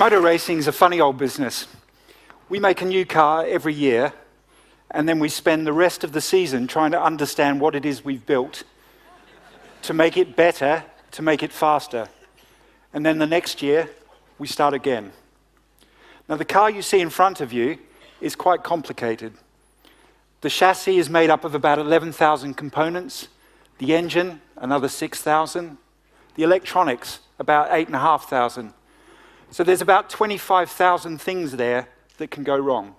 Motor racing is a funny old business. We make a new car every year, and then we spend the rest of the season trying to understand what it is we've built to make it better, to make it faster. And then the next year, we start again. Now, the car you see in front of you is quite complicated. The chassis is made up of about 11,000 components, the engine, another 6,000, the electronics, about 8,500. So there's about 25,000 things there that can go wrong.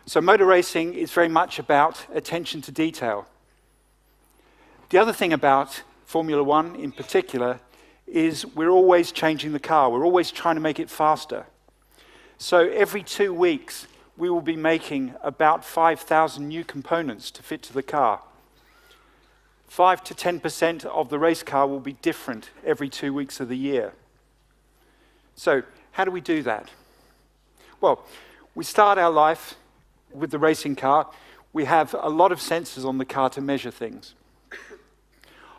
So motor racing is very much about attention to detail. The other thing about Formula One in particular is we're always changing the car. We're always trying to make it faster. So every 2 weeks, we will be making about 5,000 new components to fit to the car. 5 to 10% of the race car will be different every 2 weeks of the year. So how do we do that? Well, we start our life with the racing car. We have a lot of sensors on the car to measure things.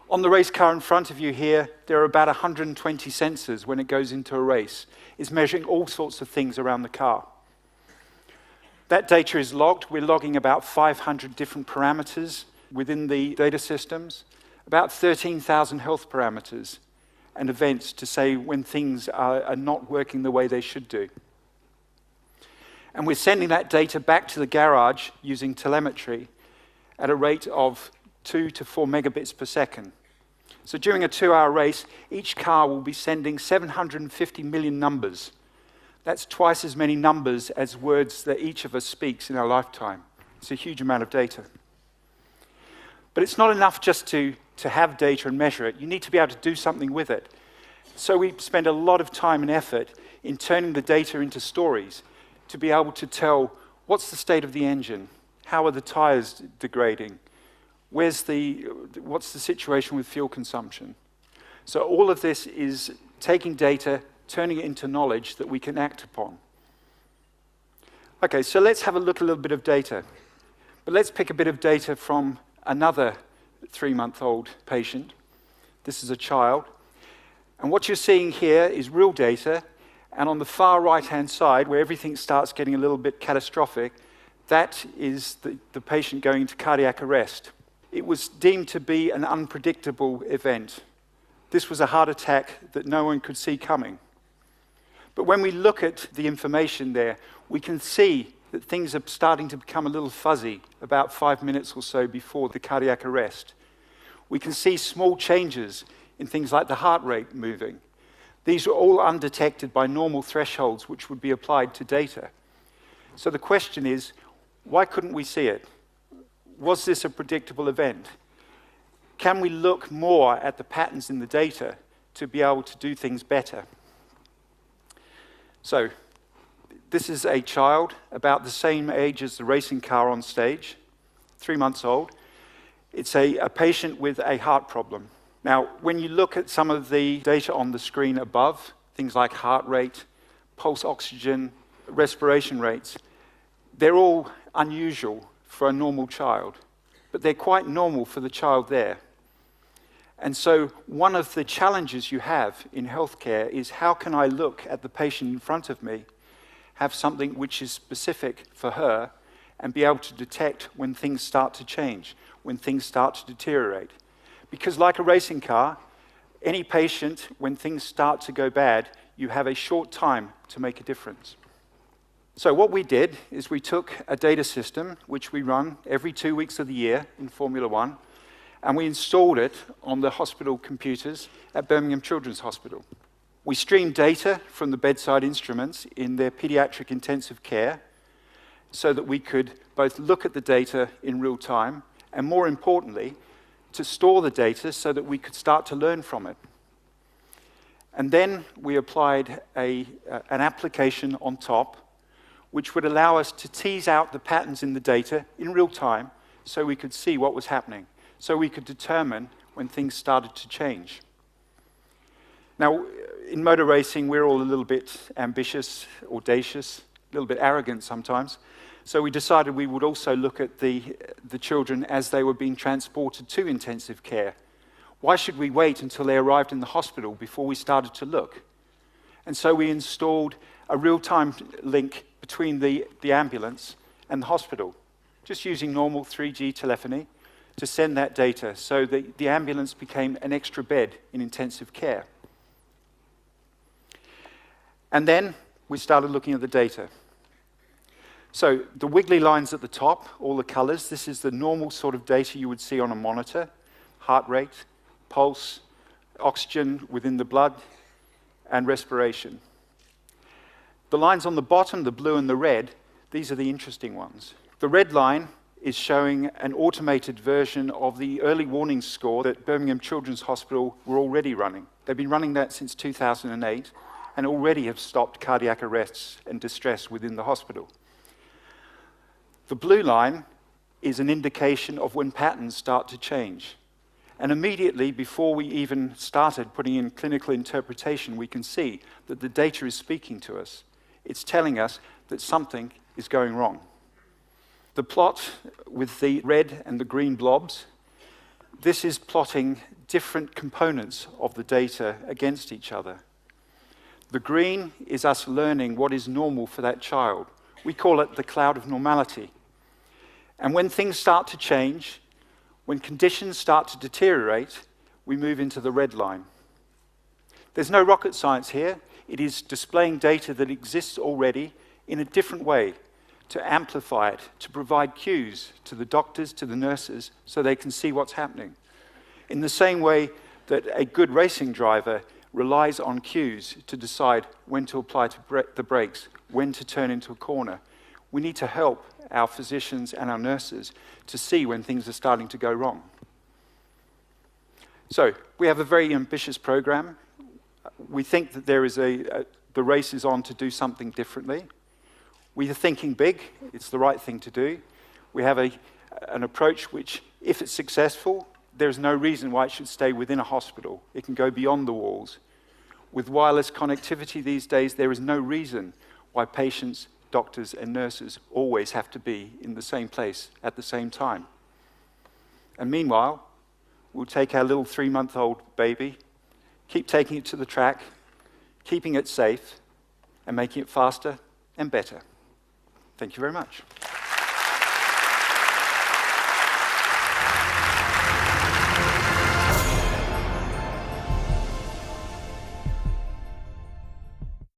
On the race car in front of you here, there are about 120 sensors when it goes into a race. It's measuring all sorts of things around the car. That data is logged. We're logging about 500 different parameters within the data systems, about 13,000 health parameters and events to say when things are not working the way they should do. And we're sending that data back to the garage using telemetry at a rate of 2 to 4 megabits per second. So during a 2-hour race, each car will be sending 750 million numbers. That's twice as many numbers as words that each of us speaks in our lifetime. It's a huge amount of data. But it's not enough just to have data and measure it. You need to be able to do something with it. So we spend a lot of time and effort in turning the data into stories to be able to tell what's the state of the engine, how are the tires degrading, what's the situation with fuel consumption. So all of this is taking data, turning it into knowledge that we can act upon. Okay, so let's have a look at a little bit of data. But let's pick a bit of data from another 3-month-old patient. This is a child. And what you're seeing here is real data. And on the far right-hand side, where everything starts getting a little bit catastrophic, that is the patient going into cardiac arrest. It was deemed to be an unpredictable event. This was a heart attack that no one could see coming. But when we look at the information there, we can see that things are starting to become a little fuzzy about 5 minutes or so before the cardiac arrest. We can see small changes in things like the heart rate moving. These are all undetected by normal thresholds which would be applied to data. So the question is, why couldn't we see it? Was this a predictable event? Can we look more at the patterns in the data to be able to do things better? So, this is a child about the same age as the racing car on stage, 3 months old. It's a patient with a heart problem. Now, when you look at some of the data on the screen above, things like heart rate, pulse oxygen, respiration rates, they're all unusual for a normal child, but they're quite normal for the child there. And so one of the challenges you have in healthcare is how can I look at the patient in front of me, have something which is specific for her, and be able to detect when things start to change, when things start to deteriorate. Because like a racing car, any patient, when things start to go bad, you have a short time to make a difference. So what we did is we took a data system, which we run every 2 weeks of the year in Formula One, and we installed it on the hospital computers at Birmingham Children's Hospital. We streamed data from the bedside instruments in their pediatric intensive care so that we could both look at the data in real time and, more importantly, to store the data so that we could start to learn from it. And then we applied an application on top which would allow us to tease out the patterns in the data in real time so we could see what was happening, so we could determine when things started to change. Now, in motor racing, we're all a little bit ambitious, audacious, a little bit arrogant sometimes. So we decided we would also look at the children as they were being transported to intensive care. Why should we wait until they arrived in the hospital before we started to look? And so we installed a real-time link between the ambulance and the hospital, just using normal 3G telephony to send that data, so the ambulance became an extra bed in intensive care. And then we started looking at the data. So the wiggly lines at the top, all the colors, this is the normal sort of data you would see on a monitor: heart rate, pulse, oxygen within the blood, and respiration. The lines on the bottom, the blue and the red, these are the interesting ones. The red line is showing an automated version of the early warning score that Birmingham Children's Hospital were already running. They've been running that since 2008 and already have stopped cardiac arrests and distress within the hospital. The blue line is an indication of when patterns start to change. And immediately, before we even started putting in clinical interpretation, we can see that the data is speaking to us. It's telling us that something is going wrong. The plot with the red and the green blobs, this is plotting different components of the data against each other. The green is us learning what is normal for that child. We call it the cloud of normality. And when things start to change, when conditions start to deteriorate, we move into the red line. There's no rocket science here. It is displaying data that exists already in a different way, to amplify it, to provide cues to the doctors, to the nurses, so they can see what's happening. In the same way that a good racing driver relies on cues to decide when to apply the brakes, when to turn into a corner, we need to help our physicians and our nurses to see when things are starting to go wrong. So, we have a very ambitious program. We think that there is the race is on to do something differently. We are thinking big. It's the right thing to do. We have an approach which, if it's successful, there's no reason why it should stay within a hospital. It can go beyond the walls. With wireless connectivity these days, there is no reason why patients, doctors, and nurses always have to be in the same place at the same time. And meanwhile, we'll take our little 3-month-old baby, keep taking it to the track, keeping it safe, and making it faster and better. Thank you very much.